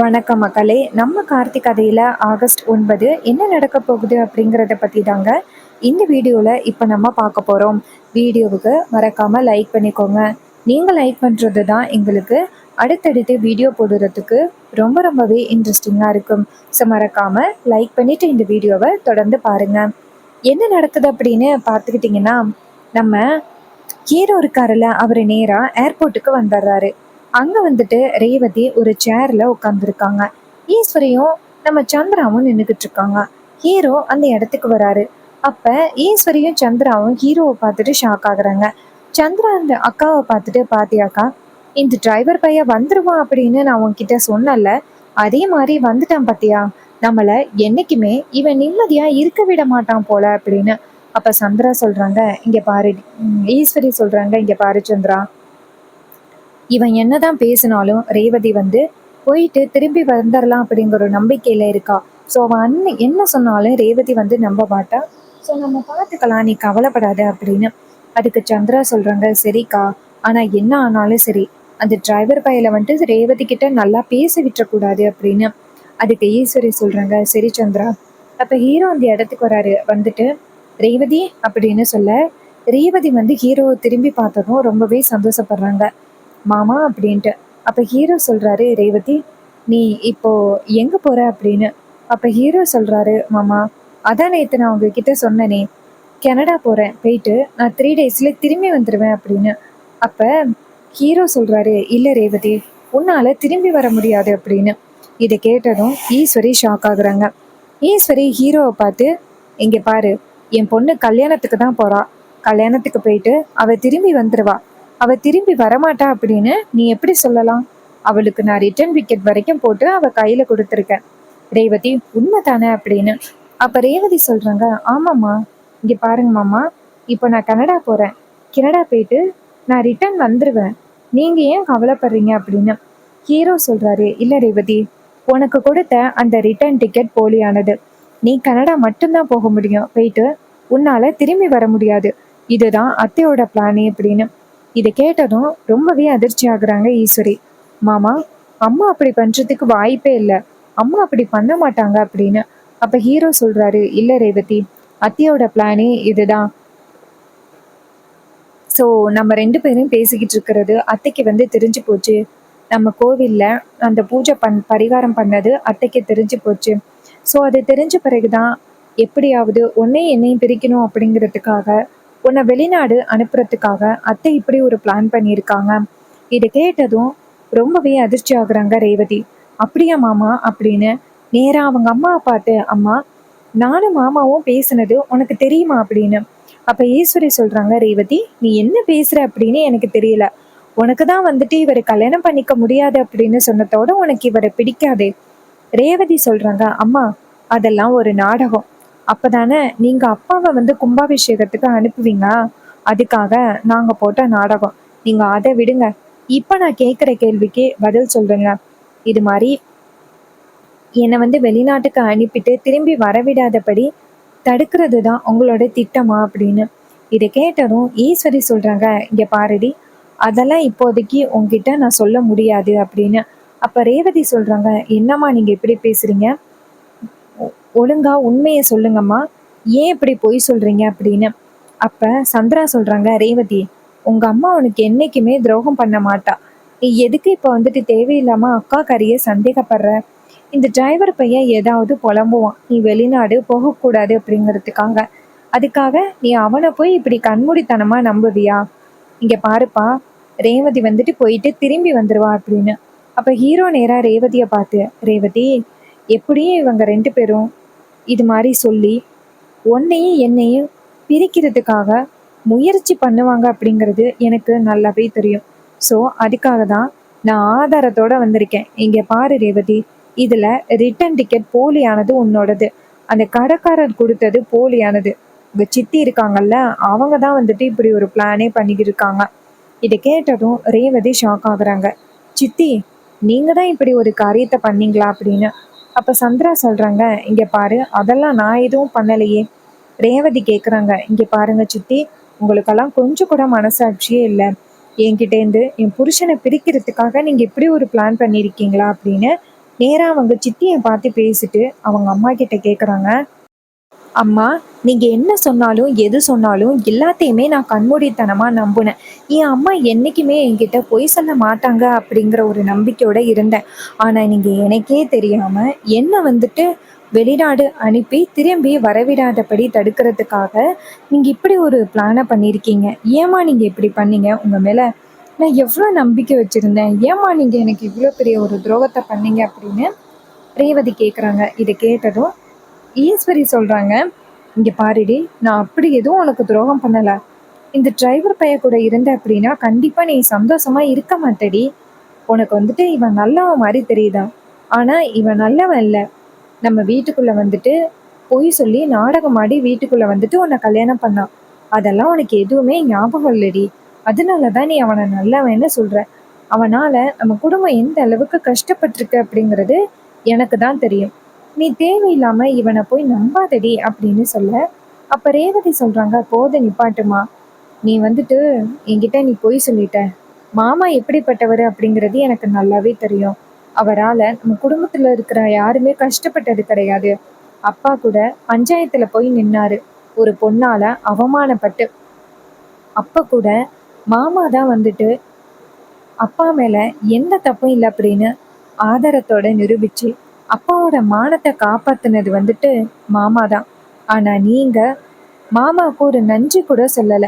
வணக்கம் மக்களே. நம்ம கார்த்திக் கதையில ஆகஸ்ட் 9 என்ன நடக்க போகுது அப்படிங்கிறத பற்றி தாங்க இந்த வீடியோவில் இப்போ நம்ம பார்க்க போகிறோம். வீடியோவுக்கு மறக்காமல் லைக் பண்ணிக்கோங்க. நீங்கள் லைக் பண்ணுறது தான் எங்களுக்கு அடுத்தடுத்து வீடியோ போடுறதுக்கு ரொம்பவே இன்ட்ரெஸ்டிங்காக இருக்கும். ஸோ மறக்காமல் லைக் பண்ணிவிட்டு இந்த வீடியோவை தொடர்ந்து பாருங்கள். என்ன நடக்குது அப்படின்னு பார்த்துக்கிட்டிங்கன்னா, நம்ம ஹீரோ இருக்காருல்ல, அவர் நேராக ஏர்போர்ட்டுக்கு வந்துடுறாரு. அங்கே வந்துட்டு ரேவதி ஒரு சேரில் உட்காந்துருக்காங்க. ஈஸ்வரியும் நம்ம சந்திராவும் நின்றுக்கிட்டு இருக்காங்க. ஹீரோ அந்த இடத்துக்கு வராரு. அப்போ ஈஸ்வரியும் சந்திராவும் ஹீரோவை பார்த்துட்டு ஷாக் ஆகுறாங்க. சந்திரா அந்த அக்காவை பார்த்துட்டு, பாத்தியாக்கா, இந்த டிரைவர் பையன் வந்துருவான் அப்படின்னு நான் உன்கிட்ட சொன்னல, அதே மாதிரி வந்துட்டான் பாத்தியா, நம்மளை என்னைக்குமே இவன் நிம்மதியா இருக்க விட மாட்டான் போல அப்படின்னு. அப்ப சந்திரா சொல்றாங்க, இங்க பாரு. ஈஸ்வரி சொல்றாங்க, இங்க பாரு சந்திரா, இவன் என்னதான் பேசினாலும் ரேவதி வந்து போயிட்டு திரும்பி வந்துடலாம் அப்படிங்கிற ஒரு நம்பிக்கையில இருக்கா. ஸோ அவன் என்ன சொன்னாலும் ரேவதி வந்து நம்ப மாட்டா. ஸோ நம்ம பார்த்துக்கலாம், நீ கவலைப்படாத அப்படின்னு. அதுக்கு சந்திரா சொல்றாங்க, சரிக்கா, ஆனா என்ன ஆனாலும் சரி, அந்த டிரைவர் பையில வந்துட்டு ரேவதி கிட்ட நல்லா பேச விட்டுறக்கூடாது அப்படின்னு. அதுக்கு ஈஸ்வரி சொல்றாங்க, சரி சந்திரா. அப்ப ஹீரோ அந்த இடத்துக்கு வராரு. வந்துட்டு ரேவதி அப்படின்னு சொல்ல, ரேவதி வந்து ஹீரோவை திரும்பி பார்த்ததும் ரொம்பவே சந்தோஷப்படுறாங்க. மாமா அப்படின்ட்டு. அப்ப ஹீரோ சொல்றாரு, ரேவதி, நீ இப்போ எங்க போற அப்படின்னு. அப்ப ஹீரோ சொல்றாரு, மாமா, அதான் நேத்து நான் உங்ககிட்ட சொன்னனே, கனடா போறேன், போயிட்டு நான் 3 டேஸ்ல திரும்பி வந்துடுவேன் அப்படின்னு. அப்ப ஹீரோ சொல்றாரு, இல்ல ரேவதி, உன்னால திரும்பி வர முடியாது அப்படின்னு. இதை கேட்டதும் ஈஸ்வரி ஷாக் ஆகுறாங்க. ஈஸ்வரி ஹீரோவை பார்த்து, இங்க பாரு, என் பொண்ணு கல்யாணத்துக்கு தான் போறா, கல்யாணத்துக்கு போயிட்டு அவ திரும்பி வந்துருவா, அவ திரும்பி வரமாட்டா அப்படின்னு நீ எப்படி சொல்லலாம்? அவளுக்கு நான் ரிட்டர்ன் விக்கெட் வரைக்கும் போட்டு அவ கையில கொடுத்துருக்கேன். ரேவதி, உண்மை தானே அப்படின்னு. அப்ப ரேவதி சொல்றாங்க, ஆமாம்மா, இங்க பாருங்க மாமா, இப்போ நான் கனடா போறேன், கனடா போயிட்டு நான் ரிட்டர்ன் வந்துருவேன், நீங்க ஏன் கவலைப்படுறீங்க அப்படின்னு. ஹீரோ சொல்றாரு, இல்ல ரேவதி, உனக்கு கொடுத்த அந்த ரிட்டர்ன் டிக்கெட் போலியானது, நீ கனடா மட்டும்தான் போக முடியும், போயிட்டு உன்னால திரும்பி வர முடியாது, இதுதான் அத்தையோட பிளானே அப்படின்னு. இதை கேட்டதும் ரொம்பவே அதிர்ச்சி ஆகுறாங்க ஈஸ்வரி. மாமா, அம்மா அப்படி பண்றதுக்கு வாய்ப்பே இல்லை, அம்மா அப்படி பண்ண மாட்டாங்க அப்படின்னு. அப்ப ஹீரோ சொல்றாரு, இல்ல ரேவதி, அத்தியோட பிளானே இதுதான். ஸோ நம்ம 2 பேரும் பேசிக்கிட்டு இருக்கிறது அத்தைக்கு வந்து தெரிஞ்சு போச்சு. நம்ம கோவில்ல அந்த பூஜை பரிகாரம் பண்ணது அத்தைக்கு தெரிஞ்சு போச்சு. ஸோ அது தெரிஞ்ச பிறகுதான் எப்படியாவது உன்னையும் என்னையும் பிரிக்கணும் அப்படிங்கிறதுக்காக, உன்னை வெளிநாடு அனுப்புறதுக்காக அத்தை இப்படி ஒரு பிளான் பண்ணியிருக்காங்க. இதை கேட்டதும் ரொம்பவே அதிர்ச்சி ஆகுறாங்க ரேவதி. அப்படியா மாமா அப்படின்னு நேராக அவங்க அம்மாவை பார்த்து, அம்மா, நானும் மாமாவும் பேசுனது உனக்கு தெரியுமா அப்படின்னு. அப்ப ஈஸ்வரி சொல்றாங்க, ரேவதி, நீ என்ன பேசுற அப்படின்னு எனக்கு தெரியல, உனக்கு தான் வந்துட்டு இவரை கல்யாணம் பண்ணிக்க முடியாது அப்படின்னு சொன்னதோட உனக்கு இவரை பிடிக்காதே. ரேவதி சொல்றாங்க, அம்மா, அதெல்லாம் ஒரு நாடகம், அப்பதானே நீங்க அப்பாவை வந்து கும்பாபிஷேகத்துக்கு அனுப்புவீங்க, அதுக்காக நாங்க போட்ட நாடகம், நீங்க அதை விடுங்க. இப்ப நான் கேட்குற கேள்விக்கு பதில் சொல்றேங்க. இது மாதிரி என்னை வந்து வெளிநாட்டுக்கு அனுப்பிட்டு திரும்பி வரவிடாதபடி தடுக்கிறது தான் உங்களோட திட்டமா அப்படின்னு. இதை கேட்டதும் ஈஸ்வரி சொல்றாங்க, இங்க பாருடி, அதெல்லாம் இப்போதைக்கு உங்ககிட்ட நான் சொல்ல முடியாது அப்படின்னு. அப்ப ரேவதி சொல்றாங்க, என்னம்மா நீங்க இப்படி பேசுறீங்க, ஒழுங்கா உண்மையை சொல்லுங்கம்மா, ஏன் இப்படி பொய் சொல்றீங்க அப்படின்னு. அப்ப சந்திரா சொல்றாங்க, ரேவதி, உங்க அம்மா உனக்கு என்னைக்குமே துரோகம் பண்ண மாட்டா, நீ எதுக்கு இப்ப வந்துட்டு தேவையில்லாம அக்கா கறிய சந்தேகப்படுற. இந்த டிரைவர் பையன் ஏதாவது புலம்புவான், நீ வெளிநாடு போகக்கூடாது அப்படிங்கிறதுக்காக, அதுக்காக நீ அவனை போய் இப்படி கண்மூடித்தனமா நம்புவியா? இங்க பாருப்பா, ரேவதி வந்துட்டு போயிட்டு திரும்பி வந்துருவா அப்படின்னு. அப்ப ஹீரோ நேரா ரேவதியை பார்த்து, ரேவதி, எப்படியும் இவங்க 2 பேரும் இது மாதிரி சொல்லி உன்னையும் என்னையும் பிரிக்கிறதுக்காக முயற்சி பண்ணுவாங்க அப்படிங்கிறது எனக்கு நல்லாவே தெரியும். ஸோ அதுக்காக தான் நான் ஆதாரத்தோட வந்திருக்கேன். இங்க பாரு ரேவதி, இதுல ரிட்டர்ன் டிக்கெட் போலியானது உன்னோடது, அந்த கடைக்காரர் கொடுத்தது போலியானது, உங்க சித்தி இருக்காங்கல்ல, அவங்க தான் வந்துட்டு இப்படி ஒரு பிளானே பண்ணிக்கிட்டு இருக்காங்க. இதை கேட்டதும் ரேவதி ஷாக் ஆகுறாங்க. சித்தி, நீங்க தான் இப்படி ஒரு காரியத்தை பண்ணீங்களா அப்படின்னு. அப்ப சந்திரா சொல்றாங்க, இங்க பாரு, அதெல்லாம் நான் எதுவும் பண்ணலையே. ரேவதி கேக்குறாங்க, இங்க பாருங்க சித்தி, உங்களுக்கெல்லாம் கொஞ்சம் கூட மனசாட்சியே இல்லை, என்கிட்டேருந்து என் புருஷனை பிரிக்கிறதுக்காக நீங்க இப்படி ஒரு பிளான் பண்ணியிருக்கீங்களா அப்படின்னு நேராக அவங்க சித்தியை பார்த்து பேசிட்டு அவங்க அம்மா கிட்ட கேட்குறாங்க, அம்மா, நீங்க என்ன சொன்னாலும் எது சொன்னாலும் எல்லாத்தையுமே நான் கண்மூடித்தனமா நம்புனேன். என் அம்மா என்னைக்குமே என்கிட்ட பொய் சொல்ல மாட்டாங்க அப்படிங்கிற ஒரு நம்பிக்கையோட இருந்தேன். ஆனா நீங்க எனக்கே தெரியாம என்ன வந்துட்டு வெளிநாடு அனுப்பி திரும்பி வரவிடாதபடி தடுக்கிறதுக்காக நீங்க இப்படி ஒரு பிளானை பண்ணியிருக்கீங்க. ஏம்மா நீங்க இப்படி பண்ணீங்க? உங்க மேல நான் எவ்வளோ நம்பிக்கை வச்சிருந்தேன். ஏம்மா நீங்க எனக்கு இவ்வளோ பெரிய ஒரு துரோகத்தை பண்ணீங்க அப்படின்னு ரேவதி கேட்குறாங்க. இதை கேட்டதும் ஈஸ்வரி சொல்றாங்க, இங்க பாருடி, நான் அப்படி எதுவும் உனக்கு துரோகம் பண்ணல. இந்த டிரைவர் பைய கூட இருந்த அப்படின்னா கண்டிப்பா நீ சந்தோஷமா இருக்க மாட்டடி. உனக்கு வந்துட்டு இவன் நல்லவன் மாதிரி தெரியுதா? ஆனா இவன் நல்லவன் இல்ல. நம்ம வீட்டுக்குள்ள வந்துட்டு பொய் சொல்லி நாடகம் ஆடி வீட்டுக்குள்ள வந்துட்டு உன்னை கல்யாணம் பண்ணான். அதெல்லாம் உனக்கு எதுவுமே ஞாபகம் இல்லடி. அதனாலதான் நீ அவனை நல்லவன்னு சொல்ற. அவனால நம்ம குடும்பம் எந்த அளவுக்கு கஷ்டப்பட்டிருக்கு அப்படிங்கிறது எனக்கு தான் தெரியும். நீ தேவையில்லாம இவனை போய் நம்பாதடி அப்படின்னு சொல்ல, அப்ப ரேவதி சொல்றாங்க, போத நிப்பாட்டுமா. நீ வந்துட்டு என்கிட்ட நீ பொய் சொல்லிட்ட. மாமா எப்படிப்பட்டவர் அப்படிங்கிறது எனக்கு நல்லாவே தெரியும். அவரால நம்ம குடும்பத்துல இருக்கிற யாருமே கஷ்டப்பட்டது கிடையாது. அப்பா கூட பஞ்சாயத்துல போய் நின்னாரு. ஒரு பொண்ணால அவமானப்பட்டு. அப்ப கூட மாமா தான் வந்துட்டு அப்பா மேல எந்த தப்பும் இல்லை அப்படின்னு ஆதாரத்தோட நிரூபிச்சு அப்பாவோட மானத்தை காப்பாத்துனது வந்துட்டு மாமா தான். ஆனா நீங்க மாமாவுக்கு ஒரு நன்றி கூட சொல்லல.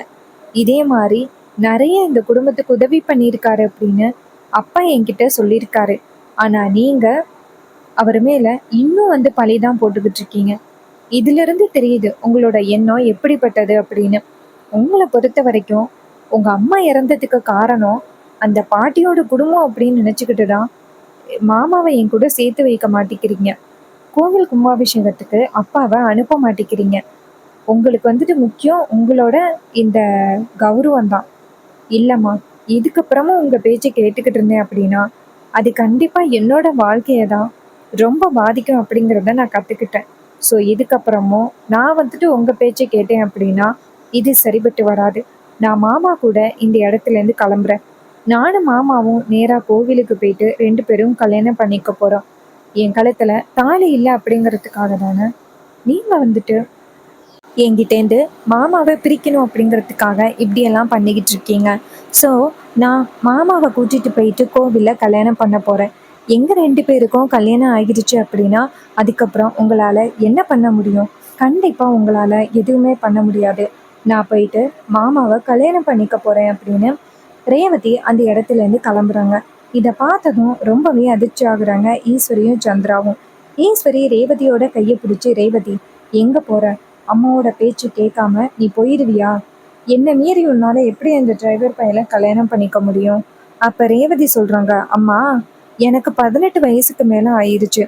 இதே மாதிரி நிறைய இந்த குடும்பத்துக்கு உதவி பண்ணியிருக்காரு அப்படின்னு அப்பா என்கிட்ட சொல்லியிருக்காரு. ஆனா நீங்க அவர் மேல இன்னும் வந்து பழிதான் போட்டுக்கிட்டு இருக்கீங்க. இதுல இருந்து தெரியுது உங்களோட எண்ணம் எப்படிப்பட்டது அப்படின்னு. உங்களை பொறுத்த வரைக்கும் உங்க அம்மா இறந்ததுக்கு காரணம் அந்த பாட்டியோட குடும்பம் அப்படின்னு நினைச்சுக்கிட்டு தான் மாமாவை என் கூட சேர்த்து வைக்க மாட்டேங்கிறீங்க. கோவில் கும்பாபிஷேகத்துக்கு அப்பாவை அனுப்ப மாட்டேங்கிறீங்க. உங்களுக்கு வந்துட்டு முக்கியம் உங்களோட இந்த கௌரவம் தான். இல்லைம்மா, இதுக்கப்புறமும் உங்கள் பேச்சை கேட்டுக்கிட்டு இருந்தேன் அப்படின்னா அது கண்டிப்பாக என்னோட வாழ்க்கையை தான் ரொம்ப பாதிக்கும் அப்படிங்கிறத நான் கற்றுக்கிட்டேன். ஸோ இதுக்கப்புறமும் நான் வந்துட்டு உங்கள் பேச்சை கேட்டேன் அப்படின்னா இது சரிபட்டு வராது. நான் மாமா கூட இந்த இடத்துலேருந்து கிளம்புறேன். நானும் மாமாவும் நேராக கோவிலுக்கு போயிட்டு 2 பேரும் கல்யாணம் பண்ணிக்க போகிறோம். என் கழுத்தில் தாலி இல்லை அப்படிங்கிறதுக்காக தானே நீங்கள் வந்துட்டு என்கிட்டேருந்து மாமாவை பிரிக்கணும் அப்படிங்கிறதுக்காக இப்படியெல்லாம் பண்ணிக்கிட்டு இருக்கீங்க. ஸோ நான் மாமாவை கூட்டிகிட்டு போயிட்டு கோவிலில் கல்யாணம் பண்ண போகிறேன். எங்கள் 2 பேருக்கும் கல்யாணம் ஆகிடுச்சு அப்படின்னா அதுக்கப்புறம் உங்களால் என்ன பண்ண முடியும்? கண்டிப்பாக உங்களால் எதுவுமே பண்ண முடியாது. நான் போயிட்டு மாமாவை கல்யாணம் பண்ணிக்க போகிறேன் அப்படின்னு ரேவதி அந்த இடத்துலேருந்து கிளம்புறாங்க. இதை பார்த்ததும் ரொம்பவே அதிர்ச்சி ஆகுறாங்க ஈஸ்வரியும் சந்திராவும். ஈஸ்வரி ரேவதியோட கையை பிடிச்சி, ரேவதி எங்கே போகிற? அம்மாவோட பேச்சு கேட்காம நீ போயிடுவியா? என்ன மீறி உன்னால எப்படி அந்த டிரைவர் பையனை கல்யாணம் பண்ணிக்க முடியும்? அப்ப ரேவதி சொல்றாங்க, அம்மா, எனக்கு 18 வயசுக்கு மேல ஆயிருச்சு.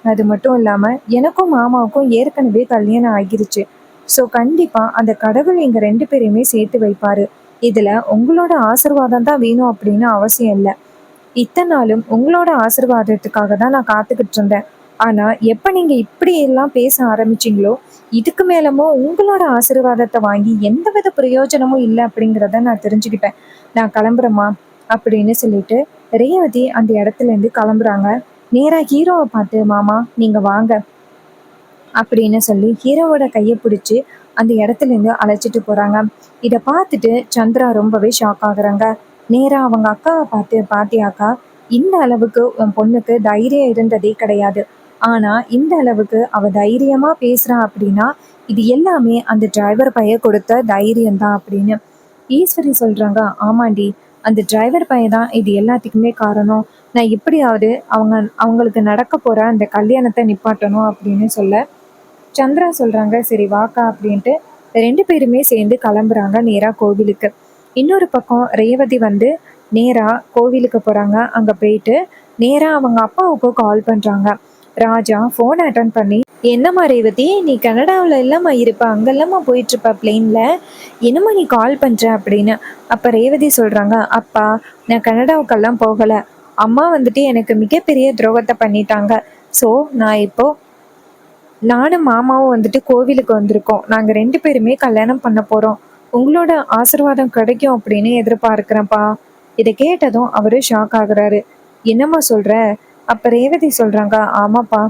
அது மட்டும் இல்லாம எனக்கும் மாமாவுக்கும் ஏற்கனவே கல்யாணம் ஆகிருச்சு. ஸோ கண்டிப்பா அந்த கடவுள் எங்க 2 பேரையுமே சேர்த்து வைப்பாரு. இதுல உங்களோட ஆசீர்வாதம் தான் வேணும் அப்படின்னு அவசியம் இல்லை. இத்தனை நாளும் உங்களோட ஆசீர்வாதத்துக்காக தான் நான் காத்துக்கிட்டு இருந்தேன். ஆனா எப்ப நீங்க இப்படி எல்லாம் பேச ஆரம்பிச்சீங்களோ இதுக்கு மேலமும் உங்களோட ஆசீர்வாதத்தை வாங்கி எந்தவித பிரயோஜனமும் இல்லை அப்படிங்கிறத நான் தெரிஞ்சுக்கிட்டேன். நான் கிளம்புறேம்மா அப்படின்னு சொல்லிட்டு ரேவதி அந்த இடத்துல இருந்து கிளம்புறாங்க. நேரா ஹீரோவை பார்த்து, மாமா நீங்க வாங்க அப்படின்னு சொல்லி ஹீரோவோட கையை பிடிச்சி அந்த இடத்துல இருந்து அழைச்சிட்டு போறாங்க. இதை பார்த்துட்டு சந்திரா ரொம்பவே ஷாக் ஆகுறாங்க. நேரா அவங்க அக்காவை பார்த்து, பாத்தியாக்கா, இந்த அளவுக்கு உன் பொண்ணுக்கு தைரியம் இருந்ததே கிடையாது. ஆனா இந்த அளவுக்கு அவ தைரியமா பேசுறா அப்படின்னா இது எல்லாமே அந்த டிரைவர் பைய கொடுத்த தைரியம் தான் அப்படின்னு ஈஸ்வரி சொல்றாங்க. ஆமாண்டி, அந்த டிரைவர் பையன் தான் இது எல்லாத்துக்குமே காரணம். நான் எப்படியாவது அவங்களுக்கு நடக்க போற அந்த கல்யாணத்தை நிப்பாட்டணும் அப்படின்னு சொல்ல சந்திரா சொல்றாங்க, சரி வாக்கா அப்படின்ட்டு 2 பேருமே சேர்ந்து கிளம்புறாங்க நேரா கோவிலுக்கு. இன்னொரு பக்கம் ரேவதி வந்து நேரா கோவிலுக்கு போறாங்க. அங்க போயிட்டு நேரா அவங்க அப்பாவுக்கு கால் பண்றாங்க. ராஜா ஃபோன் அட்டன் பண்ணி, என்னம்மா ரேவதி, நீ கனடாவில் இல்லம்மா இருப்ப, அங்கெல்லாமா போயிட்டு இருப்ப பிளெயின்ல, என்னம்மா நீ கால் பண்ற அப்படின்னு. அப்ப ரேவதி சொல்றாங்க, அப்பா, நான் கனடாவுக்கெல்லாம் போகல. அம்மா வந்துட்டு எனக்கு மிகப்பெரிய துரோகத்தை பண்ணிட்டாங்க. ஸோ நான் இப்போ நானும் மாமாவும் வந்துட்டு கோவிலுக்கு வந்திருக்கோம். நாங்கள் 2 பேருமே கல்யாணம் பண்ண போகிறோம். உங்களோட ஆசீர்வாதம் கிடைக்கும் அப்படின்னு எதிர்பார்க்குறேன்ப்பா. இதை கேட்டதும் அவரு ஷாக் ஆகுறாரு. என்னம்மா சொல்கிற? அப்போ ரேவதி சொல்கிறாங்க, ஆமாப்பா,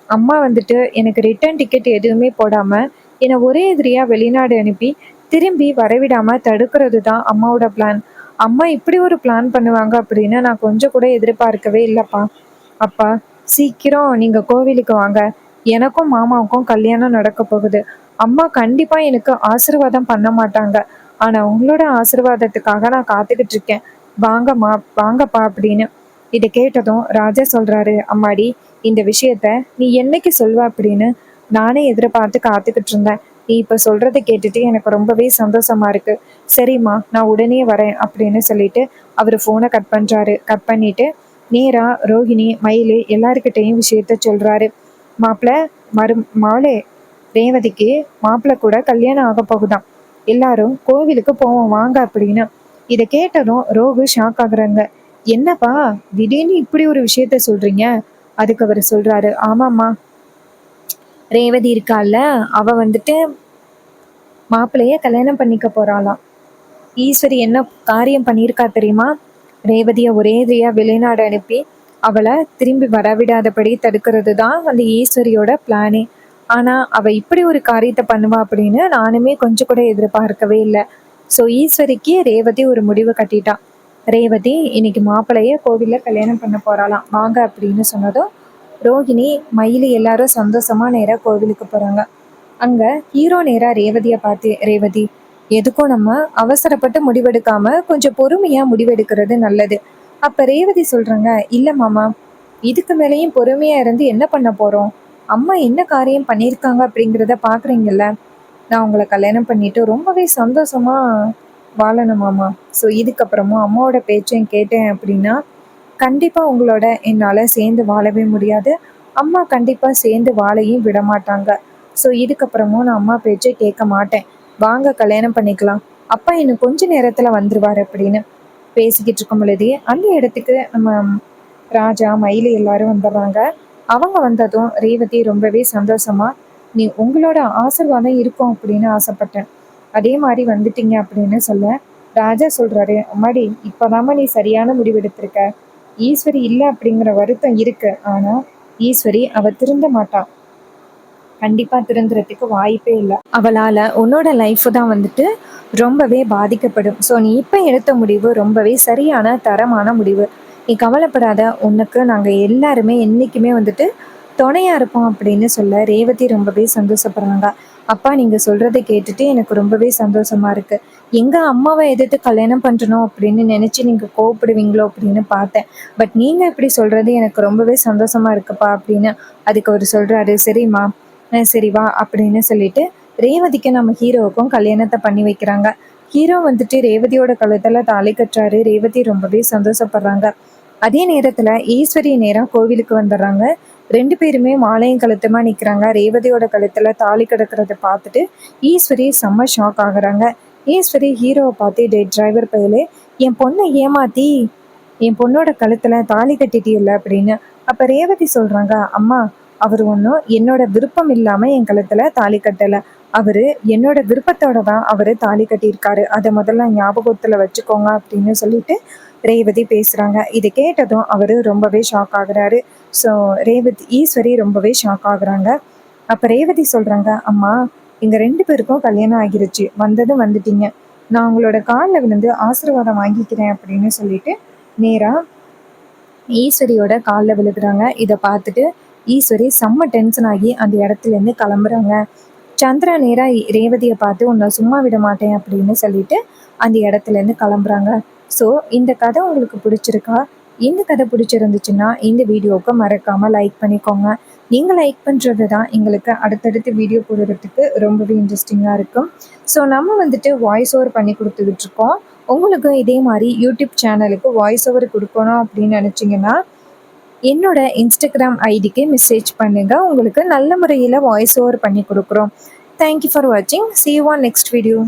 அம்மா வந்துட்டு எனக்கு ரிட்டர்ன் டிக்கெட் எதுவுமே போடாமல் என்னை ஒரே எதிரியாக வெளிநாடு அனுப்பி திரும்பி வரவிடாமல் தடுக்கிறது தான் அம்மாவோட பிளான். அம்மா இப்படி ஒரு பிளான் பண்ணுவாங்க அப்படின்னு நான் கொஞ்சம் கூட எதிர்பார்க்கவே இல்லைப்பா. அப்பா, சீக்கிரம் நீங்கள் கோவிலுக்கு வாங்க. எனக்கும் மாமாவுக்கும் கல்யாணம் நடக்க போகுது. அம்மா கண்டிப்பாக எனக்கு ஆசீர்வாதம் பண்ண மாட்டாங்க. ஆனால் உங்களோட ஆசீர்வாதத்துக்காக நான் காத்துக்கிட்டு இருக்கேன். வாங்கம்மா, வாங்கப்பா அப்படின்னு. இதை கேட்டதும் ராஜா சொல்கிறாரு, அம்மாடி, இந்த விஷயத்த நீ என்னைக்கு சொல்வ அப்படின்னு நானே எதிர்பார்த்து காத்துக்கிட்டு இருந்தேன். நீ இப்போ சொல்கிறத கேட்டுட்டு எனக்கு ரொம்பவே சந்தோஷமா இருக்கு. சரிம்மா, நான் உடனே வரேன் அப்படின்னு சொல்லிட்டு அவர் ஃபோனை கட் பண்ணுறாரு. கட் பண்ணிட்டு நேராக ரோஹிணி, மயில் எல்லாருக்கிட்டையும் விஷயத்த சொல்கிறாரு. மாப்பிள்ள, மாலே, ரேவதிக்கு மாப்பிள்ள கூட கல்யாணம் ஆக போகுதான். எல்லாரும் கோவிலுக்கு போவோம் வாங்க அப்படின்னு. இதை கேட்டதும் ரோகு ஷாக் ஆகுறாங்க. என்னப்பா, திடீர்னு இப்படி ஒரு விஷயத்த சொல்றீங்க? அதுக்கு அவர் சொல்றாரு, ஆமாம்மா, ரேவதி இருக்கால, அவ வந்துட்டு மாப்பிள்ளைய கல்யாணம் பண்ணிக்க போறாளாம். ஈஸ்வரி என்ன காரியம் பண்ணியிருக்கா தெரியுமா? ரேவதியை ஒரேதியா வெளிநாடு அனுப்பி அவளை திரும்பி வரவிடாதபடி தடுக்கிறது தான் அந்த ஈஸ்வரியோட பிளானே. ஆனா அவ இப்படி ஒரு காரியத்தை பண்ணுவா அப்படின்னு நானுமே கொஞ்சம் கூட எதிர்பார்க்கவே இல்லை. ஸோ ஈஸ்வரிக்கு ரேவதி ஒரு முடிவு கட்டிட்டான். ரேவதி இன்னைக்கு மாப்பிள்ளைய கோவிலில் கல்யாணம் பண்ண போறாளாம், வாங்க அப்படின்னு சொன்னதும் ரோஹிணி, மயில் எல்லாரும் சந்தோஷமா நேராக கோவிலுக்கு போறாங்க. அங்க ஹீரோ நேரா ரேவதியை பார்த்து, ரேவதி, எதுக்கும் நம்ம அவசரப்பட்டு முடிவெடுக்காம கொஞ்சம் பொறுமையா முடிவெடுக்கிறது நல்லது. அப்ப ரேவதி சொல்றாங்க, இல்ல மாமா, இதுக்கு மேலேயும் பொறுமையா இருந்து என்ன பண்ண போறோம்? அம்மா என்ன காரியம் பண்ணியிருக்காங்க அப்படிங்கிறத பாக்குறீங்கல்ல. நான் உங்களை கல்யாணம் பண்ணிட்டு ரொம்பவே சந்தோஷமா வாழணும் மாமா. ஸோ இதுக்கப்புறமும் அம்மாவோட பேச்சையும் கேட்டேன் அப்படின்னா கண்டிப்பா உங்களோட என்னால் சேர்ந்து வாழவே முடியாது. அம்மா கண்டிப்பா சேர்ந்து வாழையும் விட மாட்டாங்க. ஸோ இதுக்கப்புறமும் நான் அம்மா பேச்சை கேட்க மாட்டேன். வாங்க கல்யாணம் பண்ணிக்கலாம். அப்பா இன்னும் கொஞ்ச நேரத்தில் வந்துருவார் அப்படின்னு பேசிக்கிட்டு இருக்கும் பொழுதே அந்த இடத்துக்கு நம்ம ராஜா, மயில் எல்லாரும் வந்துடுறாங்க. அவங்க வந்ததும் ரேவதி ரொம்பவே சந்தோஷமா, நீ உங்களோட ஆசீர்வாதம் இருக்கும் அப்படின்னு ஆசைப்பட்டேன், அதே மாதிரி வந்துட்டீங்க அப்படின்னு சொல்ல ராஜா சொல்றாரு, அம்மாடி, இப்போதாம்மா நீ சரியான முடிவெடுத்திருக்க. ஈஸ்வரி இல்லை அப்படிங்கிற வருத்தம் இருக்கு. ஆனா ஈஸ்வரி அவ திருந்த மாட்டான். கண்டிப்பா திருந்துறதுக்கு வாய்ப்பே இல்லை. அவளால உன்னோட லைஃப் தான் வந்துட்டு ரொம்பவே பாதிக்கப்படும். ஸோ நீ இப்போ எடுத்த முடிவு ரொம்பவே சரியான தரமான முடிவு. நீ கவலைப்படாத, உனக்கு நாங்கள் எல்லாருமே என்றைக்குமே வந்துட்டு துணையா இருப்போம் அப்படின்னு சொல்ல ரேவதி ரொம்பவே சந்தோஷப்படுறாங்க. அப்பா, நீங்க சொல்றதை கேட்டுட்டு எனக்கு ரொம்பவே சந்தோஷமா இருக்கு. எங்க அம்மாவை எதிர்த்து கல்யாணம் பண்ணணும் அப்படின்னு நினைச்சு நீங்க கோவப்படுவீங்களோ அப்படின்னு பார்த்தேன். பட் நீங்க இப்படி சொல்றது எனக்கு ரொம்பவே சந்தோஷமா இருக்குப்பா அப்படின்னு. அதுக்கு அவர் சொல்றாரு, சரிம்மா, சரி வா அப்படின்னு சொல்லிட்டு ரேவதிக்கு நம்ம ஹீரோவுக்கும் கல்யாணத்தை பண்ணி வைக்கிறாங்க. ஹீரோ வந்துட்டு ரேவதியோட கழுத்துல தாலி கட்டுறாரு. ரேவதி ரொம்பவே சந்தோஷப்படுறாங்க. அதே நேரத்துல ஈஸ்வரி நேரம் கோவிலுக்கு வந்துடுறாங்க. 2 பேருமே மாலையும் கழுத்துமா நிற்கிறாங்க. ரேவதியோட கழுத்துல தாலி கிடக்கிறத பார்த்துட்டு ஈஸ்வரி செம்ம ஷாக் ஆகுறாங்க. ஈஸ்வரி ஹீரோவை பார்த்து, டே டிரைவர் பயலே, என் பொண்ணை ஏமாத்தி என் பொண்ணோட கழுத்துல தாலி கட்டிட்டியல்ல அப்படின்னு. அப்ப ரேவதி சொல்றாங்க, அம்மா, அவர் ஒன்றும் என்னோட விருப்பம் இல்லாம என் கழுத்துல தாலி கட்டல. அவரு என்னோட விருப்பத்தோட தான் அவரு தாலி கட்டியிருக்காரு. அதை முதல்ல ஞாபகத்துல வச்சுக்கோங்க அப்படின்னு சொல்லிட்டு ரேவதி பேசுறாங்க. இதை கேட்டதும் அவரு ரொம்பவே ஷாக் ஆகுறாரு. ஸோ ஈஸ்வரி ரொம்பவே ஷாக் ஆகுறாங்க. அப்ப ரேவதி சொல்றாங்க, அம்மா, எங்க 2 பேருக்கும் கல்யாணம் ஆகிருச்சு, வந்ததும் வந்துட்டீங்க. நான் உங்களோட காலில் விழுந்து ஆசீர்வாதம் வாங்கிக்கிறேன் அப்படின்னு சொல்லிட்டு நேரா ஈஸ்வரியோட காலில் விழுகிறாங்க. இதை பார்த்துட்டு ஈஸ்வரி செம்ம டென்ஷன் ஆகி அந்த இடத்துல இருந்து கிளம்புறாங்க. சந்திரா நேரா ரேவதியை பார்த்து, உன்னை சும்மா விட மாட்டேன் அப்படின்னு சொல்லிட்டு அந்த இடத்துல இருந்து கிளம்புறாங்க. ஸோ இந்த கதை உங்களுக்கு பிடிச்சிருக்கா? இந்த கதை பிடிச்சிருந்துச்சுன்னா இந்த வீடியோவுக்கு மறக்காமல் லைக் பண்ணிக்கோங்க. நீங்கள் லைக் பண்ணுறது தான் எங்களுக்கு அடுத்தடுத்து வீடியோ போடுறதுக்கு ரொம்பவே இன்ட்ரெஸ்டிங்காக இருக்கும். ஸோ நம்ம வந்துட்டு வாய்ஸ் ஓவர் பண்ணி கொடுத்துக்கிட்டு இருக்கோம். உங்களுக்கு இதே மாதிரி யூடியூப் சேனலுக்கு வாய்ஸ் ஓவர் கொடுக்கணும் அப்படின்னு நினச்சிங்கன்னா என்னோட இன்ஸ்டாகிராம் ஐடிக்கு மெசேஜ் பண்ணுங்கள். உங்களுக்கு நல்ல முறையில் வாய்ஸ் ஓவர் பண்ணி கொடுக்குறோம். தேங்க்யூ ஃபார் வாட்சிங். See you on next video.